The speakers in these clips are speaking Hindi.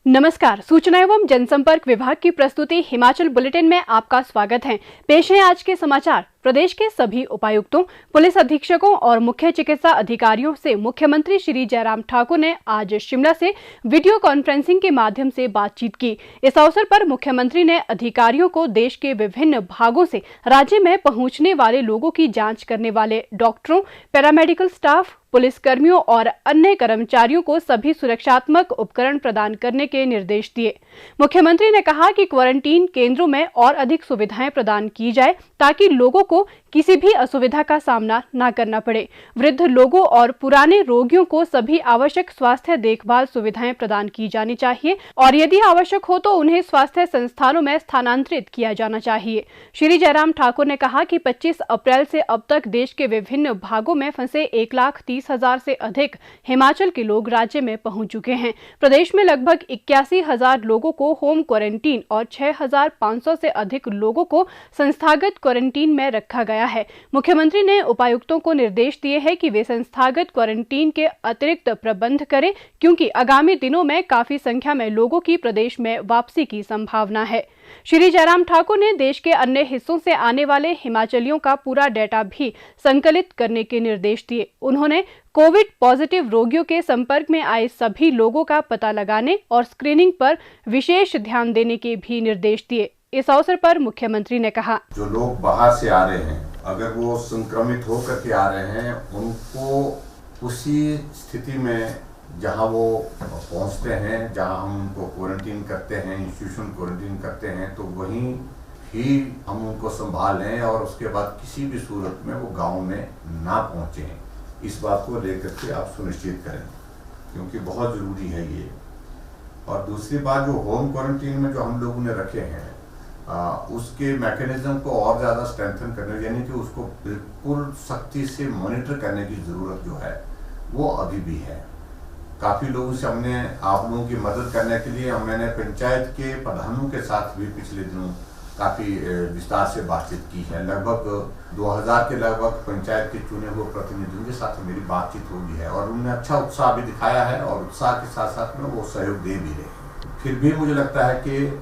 नमस्कार, सूचना एवं जनसंपर्क विभाग की प्रस्तुति हिमाचल बुलेटिन में आपका स्वागत है। पेश है आज के समाचार। प्रदेश के सभी उपायुक्तों, पुलिस अधीक्षकों और मुख्य चिकित्सा अधिकारियों से मुख्यमंत्री श्री जयराम ठाकुर ने आज शिमला से वीडियो कॉन्फ्रेंसिंग के माध्यम से बातचीत की। इस अवसर पर मुख्यमंत्री ने अधिकारियों को देश के विभिन्न भागों से राज्य में पहुंचने वाले लोगों की जांच करने वाले डॉक्टरों, पैरामेडिकल स्टाफ, पुलिसकर्मियों और अन्य कर्मचारियों को सभी सुरक्षात्मक उपकरण प्रदान करने के निर्देश दिए। मुख्यमंत्री ने कहा कि क्वारंटीन केंद्रों में और अधिक सुविधाएं प्रदान की जाए ताकि लोगों को किसी भी असुविधा का सामना न करना पड़े। वृद्ध लोगों और पुराने रोगियों को सभी आवश्यक स्वास्थ्य देखभाल सुविधाएं प्रदान की जानी चाहिए और यदि आवश्यक हो तो उन्हें स्वास्थ्य संस्थानों में स्थानांतरित किया जाना चाहिए। श्री जयराम ठाकुर ने कहा कि 25 अप्रैल से अब तक देश के विभिन्न भागों में फंसे 1,30,000 से अधिक हिमाचल के लोग राज्य में पहुंच चुके हैं। प्रदेश में लगभग 81,000 लोगों को होम क्वारंटीन और 6,500 से अधिक लोगों को संस्थागत क्वारंटीन में रखा गया है। मुख्यमंत्री ने उपायुक्तों को निर्देश दिए हैं कि वे संस्थागत क्वारंटीन के अतिरिक्त प्रबंध करें क्योंकि आगामी दिनों में काफी संख्या में लोगों की प्रदेश में वापसी की संभावना है। श्री जयराम ठाकुर ने देश के अन्य हिस्सों से आने वाले हिमाचलियों का पूरा डेटा भी संकलित करने के निर्देश दिए। उन्होंने कोविड पॉजिटिव रोगियों के संपर्क में आए सभी लोगों का पता लगाने और स्क्रीनिंग पर विशेष ध्यान देने के भी निर्देश दिए। इस अवसर पर मुख्यमंत्री ने कहा, जो लोग बाहर से आ रहे हैं, अगर वो संक्रमित होकर के आ रहे हैं, उनको उसी स्थिति में जहां वो पहुंचते हैं, जहां हम उनको क्वारंटीन करते हैं, इंस्टीट्यूशन क्वारंटीन करते हैं, तो वहीं ही हम उनको संभालें और उसके बाद किसी भी सूरत में वो गांव में ना पहुंचें। इस बात को लेकर के आप सुनिश्चित करें क्योंकि बहुत ज़रूरी है ये। और दूसरी बात, जो होम क्वारंटीन में जो हम लोगों ने रखे हैं उसके मैकेनिज्म को और ज़्यादा स्ट्रेंथन करने, यानी कि उसको बिल्कुल सख्ती से मॉनिटर करने की ज़रूरत जो है वो अभी भी है। काफ़ी लोगों से हमने आप लोगों की मदद करने के लिए मैंने पंचायत के प्रधानों के साथ भी पिछले दिनों काफ़ी विस्तार से बातचीत की है। लगभग 2000 के लगभग पंचायत के चुने हुए प्रतिनिधियों के साथ मेरी बातचीत हो गई है और उन्होंने अच्छा उत्साह भी दिखाया है और उत्साह के साथ साथ में वो सहयोग दे भी रहे हैं। फिर भी मुझे लगता है कि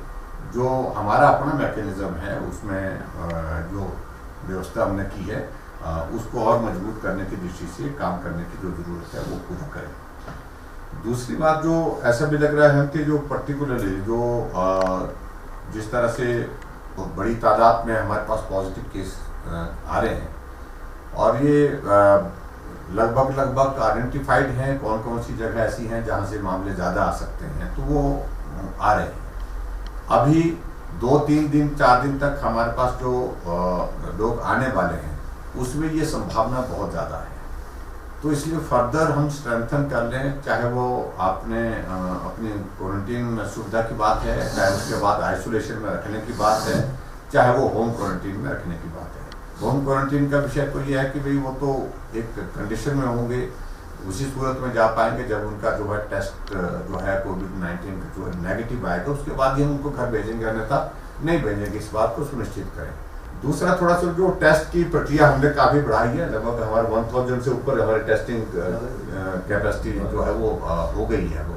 जो हमारा अपना मैकेनिज्म है उसमें जो व्यवस्था हमने की है उसको और मजबूत करने की दृष्टि से काम करने की जो ज़रूरत है वो पूरा करें। दूसरी बात, जो ऐसा भी लग रहा है कि जो पर्टिकुलरली जो जिस तरह से बड़ी तादाद में हमारे पास पॉजिटिव केस आ रहे हैं और ये लगभग आइडेंटिफाइड हैं कौन कौन सी जगह ऐसी हैं जहां से मामले ज़्यादा आ सकते हैं, तो वो आ रहे हैं। अभी 2-3 दिन 4 दिन तक हमारे पास जो लोग आने वाले हैं उसमें ये संभावना बहुत ज़्यादा है, तो इसलिए फर्दर हम स्ट्रेंथन कर लें, चाहे वो आपने अपनी क्वारंटीन सुविधा की बात है, चाहे उसके बाद आइसोलेशन में रखने की बात है, चाहे वो होम क्वारंटीन में रखने की बात है। होम क्वारंटीन का विषय तो ये है कि भाई वो तो एक कंडीशन में होंगे, उसी सूरत में जा पाएंगे जब उनका जो है टेस्ट जो है कोविड-19 का जो है नेगेटिव आएगा, उसके बाद ही हम उनको घर भेजेंगे, अन्यथा नहीं भेजेंगे। इस बात को सुनिश्चित करें। दूसरा, थोड़ा सा जो टेस्ट की प्रक्रिया हमने काफ़ी बढ़ाई है, लगभग हमारे 1000 से ऊपर हमारी टेस्टिंग कैपेसिटी जो है वो हो गई है वो।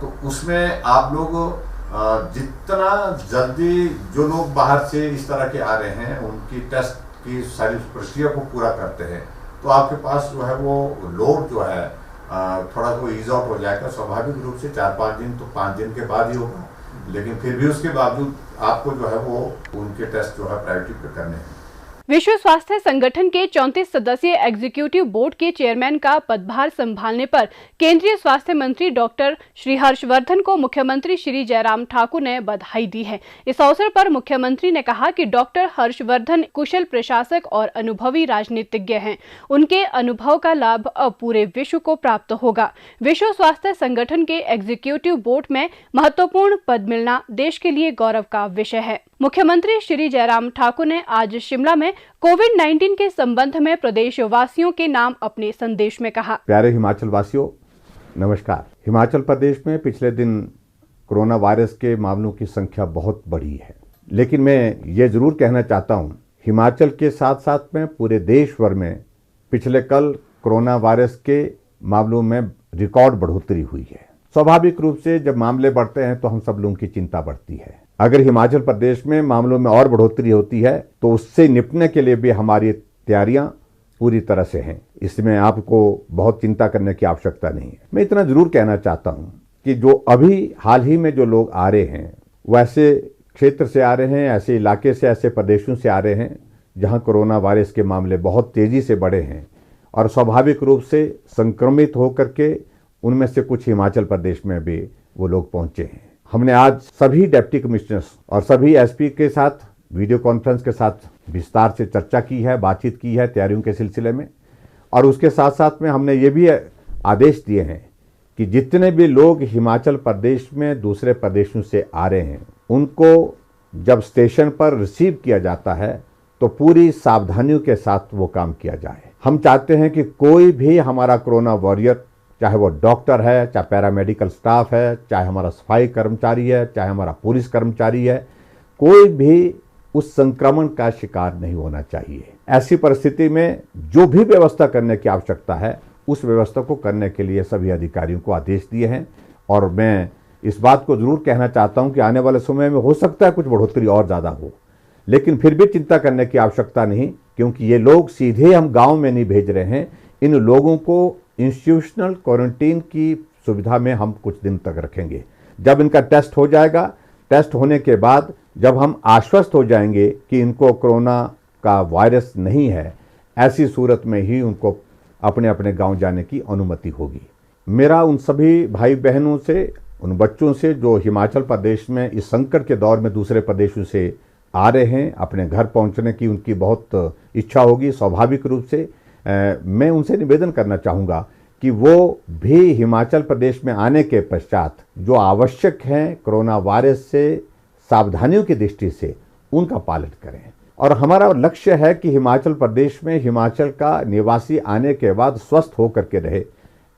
तो उसमें आप लोग जितना जल्दी जो लोग बाहर से इस तरह के आ रहे हैं उनकी टेस्ट की सारी प्रक्रिया को पूरा करते हैं तो आपके पास जो है वो लोड जो है थोड़ा तो ईज आउट हो जाएगा। स्वाभाविक रूप से 4-5 दिन तो 5 दिन के बाद ही होगा, लेकिन फिर भी उसके बावजूद आपको जो है वो उनके टेस्ट जो है प्रायोरिटी पे करने हैं। विश्व स्वास्थ्य संगठन के 34 सदस्यीय एग्जीक्यूटिव बोर्ड के चेयरमैन का पदभार संभालने पर केंद्रीय स्वास्थ्य मंत्री डॉक्टर श्री हर्षवर्धन को मुख्यमंत्री श्री जयराम ठाकुर ने बधाई दी है। इस अवसर पर मुख्यमंत्री ने कहा कि डॉक्टर हर्षवर्धन कुशल प्रशासक और अनुभवी राजनीतिज्ञ हैं। उनके अनुभव का लाभ अब पूरे विश्व को प्राप्त होगा। विश्व स्वास्थ्य संगठन के एग्जीक्यूटिव बोर्ड में महत्वपूर्ण पद मिलना देश के लिए गौरव का विषय है। मुख्यमंत्री श्री जयराम ठाकुर ने आज शिमला में कोविड-19 के संबंध में प्रदेशवासियों के नाम अपने संदेश में कहा, प्यारे हिमाचल वासियों, नमस्कार। हिमाचल प्रदेश में पिछले दिन कोरोना वायरस के मामलों की संख्या बहुत बढ़ी है, लेकिन मैं ये जरूर कहना चाहता हूँ, हिमाचल के साथ साथ में पूरे देश भर में पिछले कल कोरोना वायरस के मामलों में रिकॉर्ड बढ़ोतरी हुई है। स्वाभाविक रूप से जब मामले बढ़ते हैं तो हम सब लोगों की चिंता बढ़ती है। अगर हिमाचल प्रदेश में मामलों में और बढ़ोतरी होती है तो उससे निपटने के लिए भी हमारी तैयारियां पूरी तरह से हैं। इसमें आपको बहुत चिंता करने की आवश्यकता नहीं है। मैं इतना जरूर कहना चाहता हूं कि जो अभी हाल ही में जो लोग आ रहे हैं वो ऐसे क्षेत्र से आ रहे हैं, ऐसे इलाके से, ऐसे प्रदेशों से आ रहे हैं जहां कोरोना वायरस के मामले बहुत तेजी से बढ़े हैं और स्वाभाविक रूप से संक्रमित होकर के उनमें से कुछ हिमाचल प्रदेश में भी वो लोग पहुंचे हैं। हमने आज सभी डिप्टी कमिश्नर्स और सभी एसपी के साथ वीडियो कॉन्फ्रेंस के साथ विस्तार से चर्चा की है, बातचीत की है तैयारियों के सिलसिले में, और उसके साथ साथ में हमने ये भी आदेश दिए हैं कि जितने भी लोग हिमाचल प्रदेश में दूसरे प्रदेशों से आ रहे हैं उनको जब स्टेशन पर रिसीव किया जाता है तो पूरी सावधानियों के साथ वो काम किया जाए। हम चाहते हैं कि कोई भी हमारा कोरोना वॉरियर, चाहे वो डॉक्टर है, चाहे पैरामेडिकल स्टाफ है, चाहे हमारा सफाई कर्मचारी है, चाहे हमारा पुलिस कर्मचारी है, कोई भी उस संक्रमण का शिकार नहीं होना चाहिए। ऐसी परिस्थिति में जो भी व्यवस्था करने की आवश्यकता है उस व्यवस्था को करने के लिए सभी अधिकारियों को आदेश दिए हैं। और मैं इस बात को जरूर कहना चाहता हूं कि आने वाले समय में हो सकता है कुछ बढ़ोतरी और ज़्यादा हो, लेकिन फिर भी चिंता करने की आवश्यकता नहीं, क्योंकि ये लोग सीधे हम गांव में नहीं भेज रहे हैं। इन लोगों को इंस्टीट्यूशनल क्वारंटीन की सुविधा में हम कुछ दिन तक रखेंगे। जब इनका टेस्ट हो जाएगा, टेस्ट होने के बाद जब हम आश्वस्त हो जाएंगे कि इनको कोरोना का वायरस नहीं है, ऐसी सूरत में ही उनको अपने अपने गांव जाने की अनुमति होगी। मेरा उन सभी भाई बहनों से, उन बच्चों से जो हिमाचल प्रदेश में इस संकट के दौर में दूसरे प्रदेशों से आ रहे हैं, अपने घर पहुंचने की उनकी बहुत इच्छा होगी स्वाभाविक रूप से। मैं उनसे निवेदन करना चाहूँगा कि वो भी हिमाचल प्रदेश में आने के पश्चात जो आवश्यक हैं कोरोना वायरस से सावधानियों की दृष्टि से उनका पालन करें। और हमारा लक्ष्य है कि हिमाचल प्रदेश में हिमाचल का निवासी आने के बाद स्वस्थ होकर के रहे।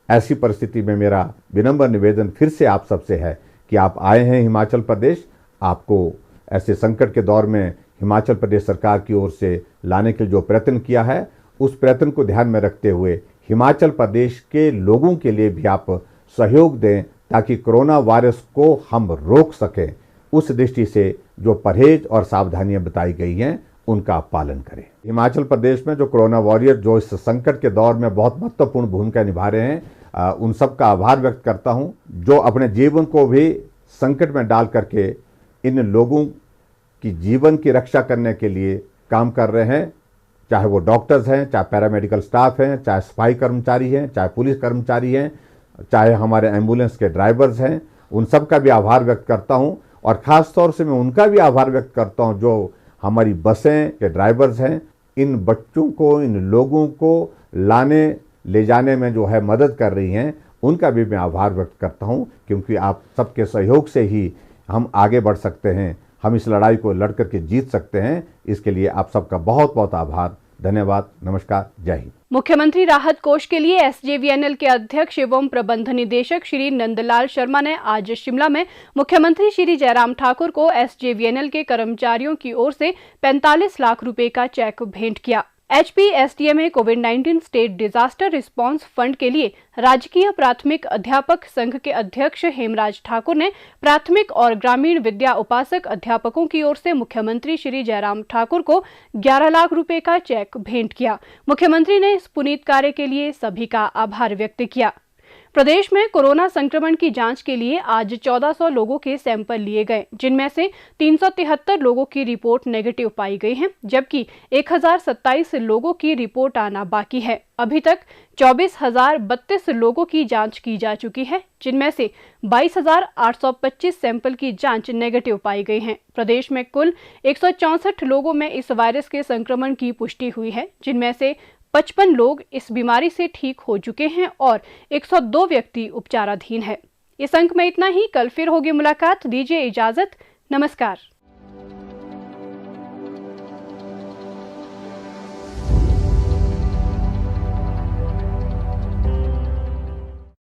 ऐसी परिस्थिति में मेरा विनम्र निवेदन फिर से आप सबसे है कि आप आए हैं हिमाचल प्रदेश, आपको ऐसे संकट के दौर में हिमाचल प्रदेश सरकार की ओर से लाने के लिए जो प्रयत्न किया है उस प्रयत्न को ध्यान में रखते हुए हिमाचल प्रदेश के लोगों के लिए भी आप सहयोग दें ताकि कोरोना वायरस को हम रोक सकें। उस दृष्टि से जो परहेज और सावधानियां बताई गई हैं उनका आप पालन करें। हिमाचल प्रदेश में जो कोरोना वॉरियर जो इस संकट के दौर में बहुत महत्वपूर्ण भूमिका निभा रहे हैं, उन सब का आभार व्यक्त करता हूं, जो अपने जीवन को भी संकट में डाल करके इन लोगों की जीवन की रक्षा करने के लिए काम कर रहे हैं, चाहे वो डॉक्टर्स हैं, चाहे पैरामेडिकल स्टाफ हैं, चाहे सफाई कर्मचारी हैं, चाहे पुलिस कर्मचारी हैं, चाहे हमारे एम्बुलेंस के ड्राइवर्स हैं। उन सब का भी आभार व्यक्त करता हूं और ख़ास तौर से मैं उनका भी आभार व्यक्त करता हूं जो हमारी बसें के ड्राइवर्स हैं। इन बच्चों को, इन लोगों को लाने ले जाने में जो है मदद कर रही हैं, उनका भी मैं आभार व्यक्त करता हूं, क्योंकि आप सबके सहयोग से ही हम आगे बढ़ सकते हैं, हम इस लड़ाई को लड़ करके जीत सकते हैं। इसके लिए आप सबका बहुत बहुत आभार, धन्यवाद, नमस्कार, जय हिंद। मुख्यमंत्री राहत कोष के लिए SJVNL के अध्यक्ष एवं प्रबंध निदेशक श्री नंदलाल शर्मा ने आज शिमला में मुख्यमंत्री श्री जयराम ठाकुर को SJVNL के कर्मचारियों की ओर से 45 लाख रुपए का चेक भेंट किया। HPSDMA कोविड-19 स्टेट डिजास्टर रिस्पांस फंड के लिए राजकीय प्राथमिक अध्यापक संघ के अध्यक्ष हेमराज ठाकुर ने प्राथमिक और ग्रामीण विद्या उपासक अध्यापकों की ओर से मुख्यमंत्री श्री जयराम ठाकुर को 11 लाख रुपए का चेक भेंट किया। मुख्यमंत्री ने इस पुनीत कार्य के लिए सभी का आभार व्यक्त किया। प्रदेश में कोरोना संक्रमण की जांच के लिए आज 1400 लोगों के सैंपल लिए गए, जिनमें से 373 लोगों की रिपोर्ट नेगेटिव पाई गई है, जबकि 1027 लोगों की रिपोर्ट आना बाकी है। अभी तक 24,032 लोगों की जांच की जा चुकी है, जिनमें से 22,825 सैंपल की जांच नेगेटिव पाई गई है। प्रदेश में कुल 164 लोगों में इस वायरस के संक्रमण की पुष्टि हुई है, जिनमें से 55 लोग इस बीमारी से ठीक हो चुके हैं और 102 व्यक्ति उपचाराधीन है। इस अंक में इतना ही। कल फिर होगी मुलाकात। दीजिए इजाजत। नमस्कार।